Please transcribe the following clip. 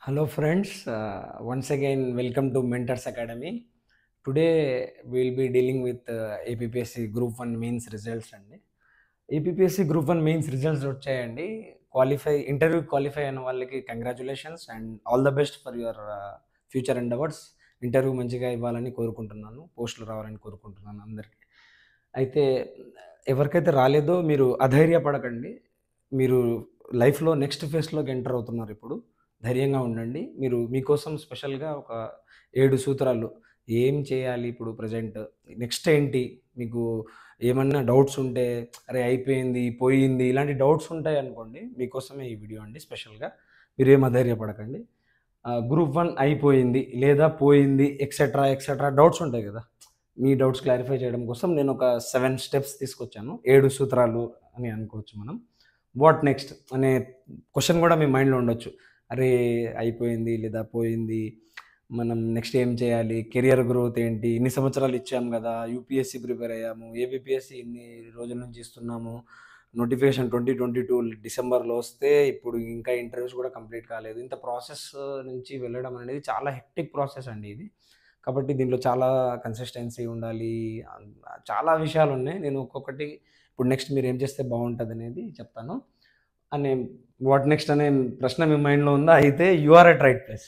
Hello friends, once again welcome to Mentors Academy. Today we will be dealing with APPSC Group 1 mains results అండి. APPSC group 1 mains results వచ్చాయండి. Interview qualify అయిన వాళ్ళకి congratulations and all the best for your future ఎండవర్స్. Interview మంచిగా ఇవ్వాలని కోరుకుంటున్నాను, పోస్టులు రావాలని కోరుకుంటున్నాను అందరికీ. అయితే ఎవరికైతే రాలేదో మీరు అధైర్యపడకండి. మీరు లైఫ్‌లో నెక్స్ట్ ఫేజ్‌లోకి ఎంటర్ అవుతున్నారు ఇప్పుడు. ధైర్యంగా ఉండండి. మీకోసం స్పెషల్‌గా ఒక 7 సూత్రాలు ఏం చేయాలి ఇప్పుడు ప్రెజెంట్? నెక్స్ట్ ఏంటి? మీకు ఏమన్నా డౌట్స్ ఉంటే, అరే! అయిపోయింది, పోయింది ఇలాంటి డౌట్స్ ఉంటాయనుకోండి, మీకోసమే ఈ వీడియో అండి స్పెషల్‌గా. మీరేం అధైర్యపడకండి. గ్రూప్ 1 అయిపోయింది, లేదా పోయింది ఎక్సెట్రా, ఎక్సెట్రా డౌట్స్ ఉంటాయి గదా! మీ డౌట్స్ క్లారిఫై చేయడం కోసం నేనొక 7 స్టెప్స్ తీసుకొచ్చాను. 7 సూత్రాలు అని అనుకోవచ్చు మనం. వాట్ నెక్స్ట్ అనే క్వెషన్ గూడా మీ మైండ్‌లో ఉండొచ్చు. అరే! అయిపోయింది లేదా పోయింది. మనం నెక్స్ట్ ఏం చేయాలి? కెరియర్ గ్రోత్ ఏంటి? ఇన్ని సంవత్సరాలు ఇచ్చాం గదా! యూపీఎస్‌సి ప్రిపేర్ అయ్యాము. ఏబీపీఎస్‌సి ఇన్ని రోజుల నుంచి ఇస్తున్నాము. నోటిఫికేషన్ 2022 డిసెంబర్‌లో వస్తే ఇప్పుడు ఇంకా ఇంటర్వ్యూస్ గూడా కంప్లీట్ కాలేదు. ఇంత ప్రాసెస్ నుంచి వెళ్ళడం అనేది చాలా హెక్టిక్ ప్రాసెస్ అండి ఇది. కాబట్టి దీంట్లో చాలా కన్సిస్టెన్సీ ఉండాలి. చాలా విషయాలున్నాయి. నేను ఒక్కొక్కటి ఇప్పుడు నెక్స్ట్ మీరేం చేస్తే బావుంటదనేది చెప్తాను. అనే వాట్ నెక్స్ట్ అనే ప్రశ్న మీ మైండ్‌లో ఉందా? అయితే you are at right place.